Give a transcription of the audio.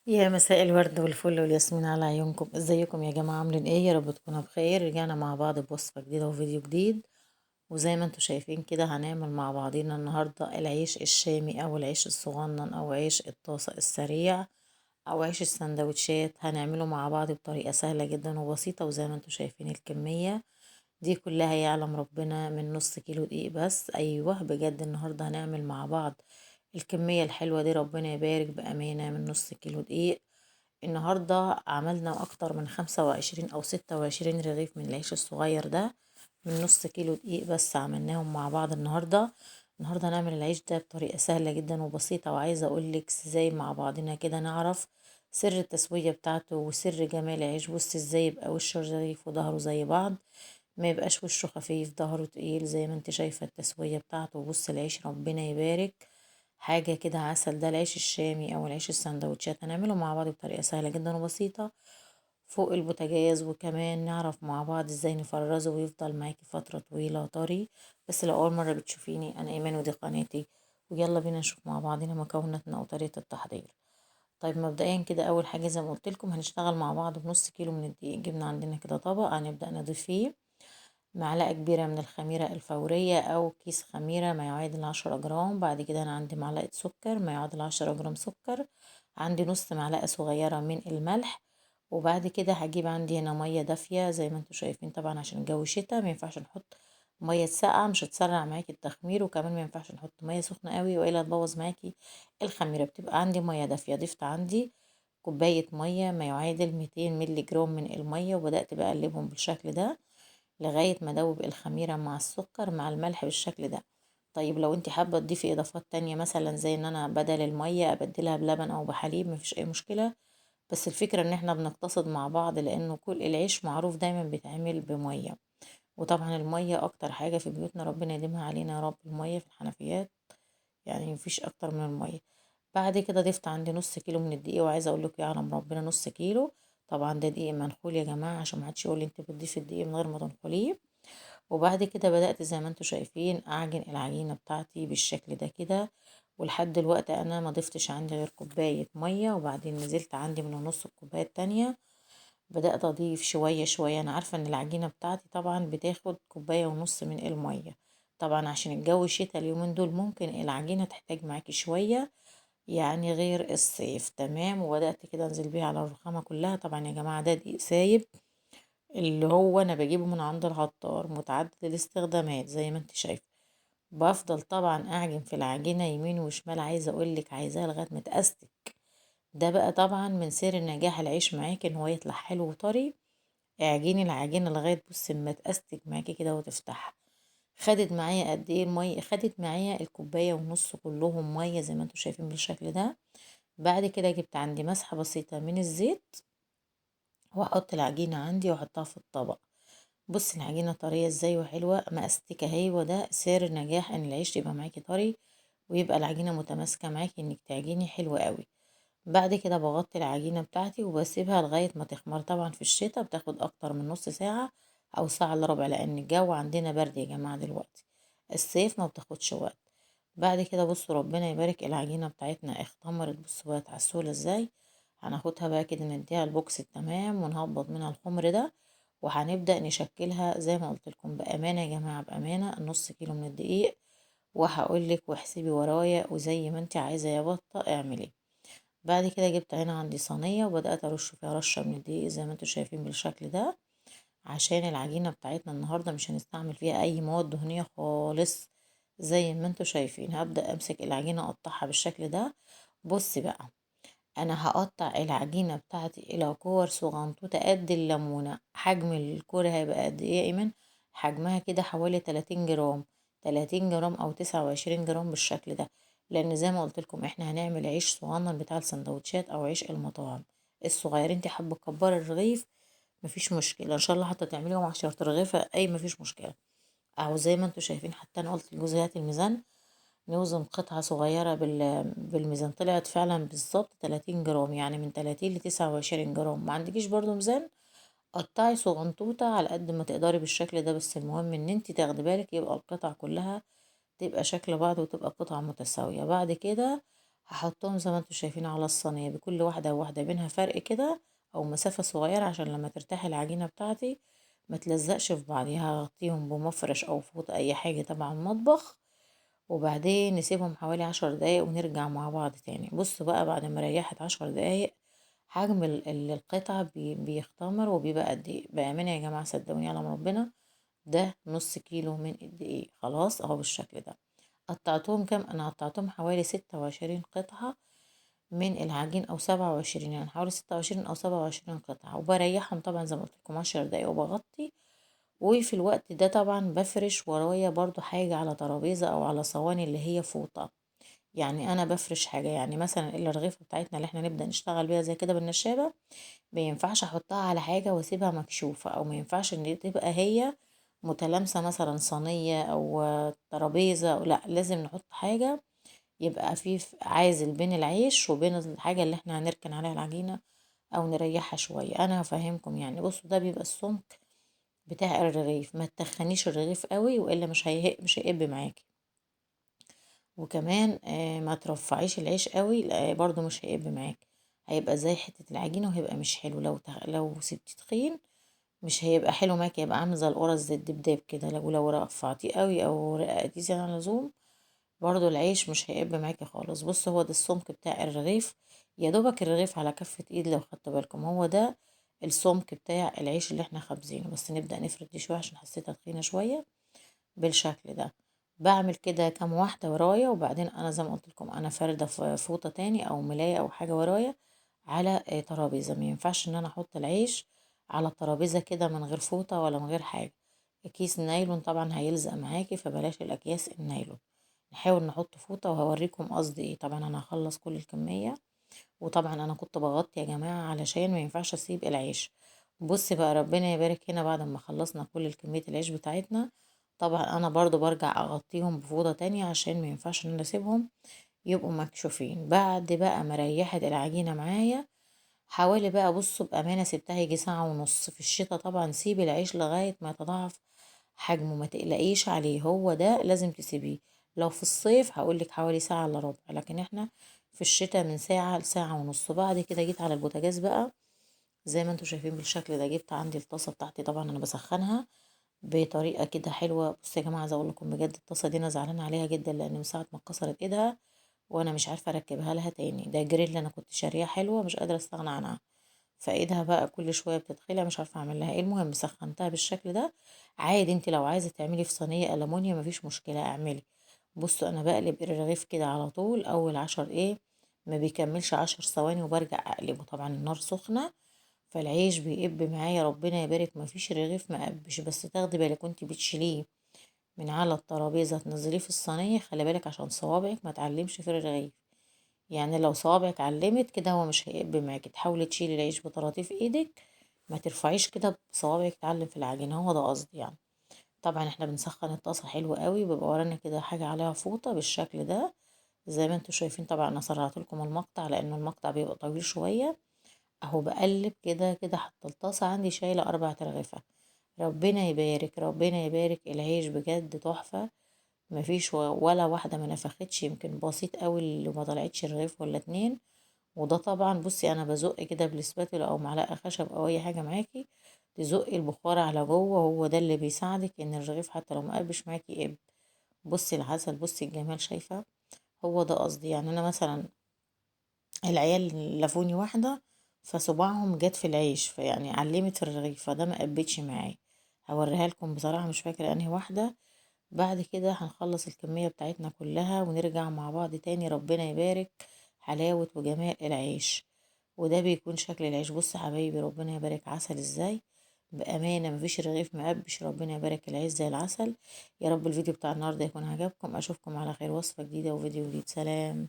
يا مساء الورد والفل والياسمين على عيونكم، ازيكم يا جماعة؟ عاملين ايه؟ يا رب تكونوا بخير. رجعنا مع بعض بوصفة جديدة وفيديو جديد، وزي ما انتوا شايفين كده هنعمل مع بعضينا النهاردة العيش الشامي او العيش الصغنن او عيش الطاسة السريع او عيش السندوتشات. هنعمله مع بعض بطريقة سهلة جدا وبسيطة، وزي ما انتوا شايفين الكمية دي كلها يعلم ربنا من نص كيلو دقيق بس. ايوه بجد النهاردة هنعمل مع بعض الكمية الحلوة دي، ربنا يبارك بأمانة، من نص كيلو دقيق. النهاردة عملنا أكتر من 25 أو 26 رغيف من العيش الصغير ده، من نص كيلو دقيق بس عملناهم مع بعض النهاردة هنعمل العيش ده بطريقة سهلة جدا وبسيطة، وعايزة أقولك ازاي مع بعضنا كده نعرف سر التسوية بتاعته وسر جمال العيش. بص ازاي يبقى وشه رغيف وظهره زي بعض، ما يبقاش وشه خفيف ظهره تقيل زي ما انت شايفة التسوية بتاعته. بص العيش ربنا يبارك، حاجة كده عسل. ده العيش الشامي او العيش السندوتشات هنعمله مع بعض بطريقة سهلة جدا وبسيطة فوق البوتاجاز. وكمان نعرف مع بعض ازاي نفرزه ويفضل معاكي فترة طويلة طري. بس لو اول مرة بتشوفيني، انا ايمان ودي قناتي، ويلا بينا نشوف مع بعضنا مكوناتنا وطريقة التحضير. طيب مبدئيا كده اول حاجة زي ما قلت لكم هنشتغل مع بعض بنص كيلو من الدقيق. جبنا عندنا كده طبق هنبدأ نضيف فيه معلقة كبيرة من الخميرة الفورية أو كيس خميرة ما يعادل 10 جرام. بعد كده أنا عندي معلقة سكر ما يعادل 10 جرام سكر. عندي نص معلقة صغيرة من الملح. وبعد كده هجيب عندي هنا مية دافية زي ما انتوا شايفين. طبعا عشان الجو شتا ما ينفعش نحط مية ساقعة، مش هتسرع معاكي التخمير، وكمان ما ينفعش نحط مية سخنة قوي والا تبوظ معاكي الخميرة. بتبقى عندي مية دافية. ضفت عندي كوباية مية ما يعادل 200 مللي جرام من المية، وبدأت بقى أقلبهم بالشكل ده لغاية ما ادوب الخميرة مع السكر مع الملح بالشكل ده. طيب لو انت حابة تضيفي اضافات تانية مثلا زي ان انا بدل المية ابدلها بلبن او بحليب، مفيش اي مشكلة. بس الفكرة ان احنا بنقتصد مع بعض، لانه كل العيش معروف دايما بيتعمل بمية. وطبعا المية اكتر حاجة في بيوتنا، ربنا يديمها علينا يا رب. المية في الحنفيات يعني مفيش اكتر من المية. بعد كده ضفت عندي نص كيلو من الدقيق، وعايزه اقول لك يعلم ربنا نص كيلو. طبعا ده دقيق منخول يا جماعه، عشان ما حدش يقول لي انت بتضيفي الدقيق من غير ما تنخليه. وبعد كده بدأت زي ما انتوا شايفين أعجن العجينة بتاعتي بالشكل ده كده. ولحد دلوقتي أنا ما ضفتش عندي غير كوباية مية، وبعدين نزلت عندي من نص الكوباية التانية. بدأت أضيف شوية شوية. أنا عارفة إن العجينة بتاعتي طبعا بتاخد كوباية ونص من المية. طبعا عشان الجو شتا اليومين دول ممكن العجينة تحتاج معاكي شوية، يعني غير الصيف. تمام. وبدأت كده أنزل بيها على الرخامة كلها. طبعا يا جماعة ده دقيق سايب، اللي هو انا بجيبه من عند العطار، متعدد الاستخدامات زي ما انت شايفه. بفضل طبعا اعجن في العجينه يمين وشمال، عايزه اقولك عايزاها لغايه ما تأستك. ده بقى طبعا من سر نجاح العيش معاكي ان هو يطلع حلو وطري. اعجني العجينه لغايه بصي ما تأستك معاكي كده وتفتح. خدت معايا قد ايه الميه؟ خدت معايا الكوبايه ونص كلهم ميه زي ما انتوا شايفين بالشكل ده. بعد كده جبت عندي مسحه بسيطه من الزيت، واحط العجينه عندي واحطها في الطبق. بص العجينة طرية ازاي وحلوة مأستكة اهي. وده سر نجاح ان العيش يبقى معاكي طري ويبقى العجينة متماسكة معاكي، انك تعجيني حلوة قوي. بعد كده بغطي العجينة بتاعتي وبسيبها لغاية ما تخمر. طبعا في الشتاء بتاخد اكتر من نص ساعة او ساعة الا ربع، لان الجو عندنا برد يا جماعة دلوقتي. الصيف ما بتاخدش وقت. بعد كده بصوا ربنا يبارك العجينة بتاعتنا اختمرت. بصوا بقت عسولة ازاي. هناخدها بقى كده نديها البوكس التمام ونهبط منها الخمر ده، وهنبدأ نشكلها زي ما قلت لكم. بأمانة يا جماعة بأمانة النص كيلو من الدقيق، وهقولك واحسبي ورايا وزي ما انت عايزة يا بطة اعملي. بعد كده جبت هنا عندي صينية وبدأت أرش فيها رشة من الدقيق زي ما انتوا شايفين بالشكل ده، عشان العجينة بتاعتنا النهاردة مش هنستعمل فيها أي مواد دهنية خالص. زي ما انتوا شايفين هبدأ أمسك العجينة أقطعها بالشكل ده. بصي بقى، انا هقطع العجينه بتاعتي الى كور صغنطوطه قد الليمونه. حجم الكوره هيبقى قد ايه يا ايمن؟ حجمها كده حوالي 30 جرام، 30 جرام او 29 جرام بالشكل ده. لان زي ما قلت لكم احنا هنعمل عيش صغنن بتاع السندوتشات او عيش المطاعم الصغير. انت حابه تكبري الرغيف مفيش مشكله، ان شاء الله حتى تعمليهم 10 رغيفه اي مفيش مشكله. اهو زي ما انتوا شايفين، حتى انا قلت لجوزي الميزان نوزن قطعة صغيرة بالميزان، طلعت فعلا بالظبط 30 جرام، يعني من 30 ل29 جرام. ما عندكيش برضو ميزان، قطعي صغنطوطة على قد ما تقدري بالشكل ده. بس المهم ان انت تاخدي بالك يبقى القطع كلها تبقى شكل بعض وتبقى قطع متساوية. بعد كده هحطهم زي ما انتوا شايفين على الصينية، بكل واحدة وواحدة بينها فرق كده او مسافة صغيرة، عشان لما ترتاح العجينة بتاعتي ما تلزقش في بعضها. هغطيهم بمفرش او فوط اي حاجة تبع المطبخ، وبعدين نسيبهم حوالي 10 دقايق ونرجع مع بعض تاني. بصوا بقى بعد ما ريحت 10 دقايق حجم القطعة بيختمر وبيبقى قد ايه بأمانة يا جماعة، صدقوني على ربنا. ده نص كيلو من قد ايه، خلاص اهو بالشكل ده. قطعتهم كام؟ انا قطعتهم حوالي 26 قطعة من العجين، او 27، يعني حوالي 26 او 27 قطعة. وبريحهم طبعا زي ما قلت لكم 10 دقايق وبغطي. وفي الوقت ده طبعا بفرش ورايا برضو حاجة على ترابيزة او على صواني اللي هي فوطة. يعني انا بفرش حاجة، يعني مثلا الرغيفة بتاعتنا اللي احنا نبدأ نشتغل بيها زي كده بالنشابة، ما ينفعش احطها على حاجة واسيبها مكشوفة، او ما ينفعش ان تبقى هي متلامسة مثلا صينية او ترابيزة. لا، لازم نحط حاجة يبقى في عازل بين العيش وبين الحاجة اللي احنا هنركن عليها العجينة او نريحها شوية. انا هفهمكم يعني. بصوا ده بيبقى السمك بتاع الرغيف، ما تخنيش الرغيف قوي والا مش هيقب معاكي. وكمان ما ترفعيش العيش قوي، لا برضو مش هيقب معاك، هيبقى زي حتة العجينة وهيبقى مش حلو. لو سبتيه تخين مش هيبقى حلو معاكي، هيبقى عامل زي القرص زي الدبداب كده. لو رفعتيه قوي او رققتيه زي عن اللزوم برضو العيش مش هيقب معاكي خالص. بص هو ده السمك بتاع الرغيف، يا دوبك الرغيف على كفة ايد لو خدتوا بالكم. هو ده السمك بتاع العيش اللي احنا خابزينه. بس نبدأ نفرد دي شوية عشان حسيتها تخينة شوية بالشكل ده. بعمل كده كام واحدة ورايا، وبعدين انا زي ما قلت لكم انا فاردة فوطة تاني او ملاية او حاجة ورايا على ترابيزة. ما ينفعش ان انا احط العيش على الترابيزة كده من غير فوطة ولا من غير حاجة. كيس النايلون طبعا هيلزق معاكي، فبلاش الاكياس النايلون. نحاول نحط فوطة وهوريكم قصدي ايه. طبعا انا هخلص كل الكمية، وطبعا انا كنت بغطي يا جماعة علشان ما ينفعش اسيب العيش. بص بقى ربنا يبارك، هنا بعد ما خلصنا كل كمية العيش بتاعتنا طبعا انا برضو برجع اغطيهم بفوطة تانية عشان ما ينفعش ان انا اسيبهم يبقوا مكشوفين. بعد بقى ما ريحت العجينة معايا حوالي بقى، بصوا بأمانة سبتها يجي ساعة ونص. في الشتا طبعا سيبي العيش لغاية ما يتضاعف حجمه، ما تقلقيش عليه، هو ده لازم تسيبيه. لو في الصيف هقولك حوالي ساعة الا ربع، لكن احنا في الشتا من ساعة لساعة ونص. بعد كده جيت على البوتاجاز بقى زي ما انتوا شايفين بالشكل ده. جبت عندي الطاسة بتاعتي، طبعا انا بسخنها بطريقة كده حلوة. بصوا يا جماعة عايزة اقول لكم بجد الطاسة دي انا زعلانة عليها جدا، لان من ساعة ما اتكسرت ايدها وانا مش عارفة اركبها لها تاني. ده جريل انا كنت شاريها حلوة مش قادرة استغنى عنها، فايدها بقى كل شويه بتتخلع مش عارفه اعمل لها ايه. المهم سخنتها بالشكل ده. عادي انت لو عايزه تعملي في صينيه ألمونيا مفيش مشكله اعملي. بصوا انا بقلب الرغيف كده على طول اول 10 ايه ما بيكملش 10 ثواني وبرجع اقلبه. طبعا النار سخنه فالعيش بيقب معايا، ربنا يبارك مفيش رغيف مقبش. بس تاخدي بالك وانت بتشيليه من على الترابيزه تنزليه في الصينيه، خلي بالك عشان صوابعك ما تعلمش في الرغيف. يعني لو صوابعك علمت كده هو مش هيقب معاكي. تحاولي تشيلي العيش بطراطيف ايدك، ما ترفعيش كده بصوابعك تعلم في العجينة، هو ده قصدي يعني. طبعا احنا بنسخن الطاسة حلو قوي، بيبقى ورانا كده حاجة عليها فوطة بالشكل ده زي ما انتوا شايفين. طبعا انا سرعت لكم المقطع لانه المقطع بيبقى طويل شوية. اهو بقلب كده كده حتى الطاسة عندي شايلة 4 ترغيفة. ربنا يبارك ربنا يبارك، العيش بجد تحفة. مفيش ولا واحدة ما نفختش، يمكن بسيط قوي اللي ما طلعتش رغيف ولا اتنين. وده طبعا بصي انا بزق كده بالسباتولا او معلقه خشب او اي حاجه معاكي تزقي البخار على جوه، هو ده اللي بيساعدك ان الرغيف حتى لو مقربش معاكي يقب. بصي العسل بصي الجمال، شايفه؟ هو ده قصدي يعني. انا مثلا العيال لفوني واحده فصباعهم جت في العيش فيعني علمت في الرغيف، فده ما قبتش معايا. هوريها لكم بصراحه مش فاكره انهي واحده. بعد كده هنخلص الكمية بتاعتنا كلها ونرجع مع بعض تاني. ربنا يبارك حلاوة وجمال العيش. وده بيكون شكل العيش. بص يا حبايبي ربنا يبارك عسل ازاي، بأمانة مفيش رغيف مقبش. ربنا يبارك العيش زي العسل. يا رب الفيديو بتاع النهاردة يكون عجبكم. أشوفكم على خير وصفة جديدة وفيديو جديد. سلام.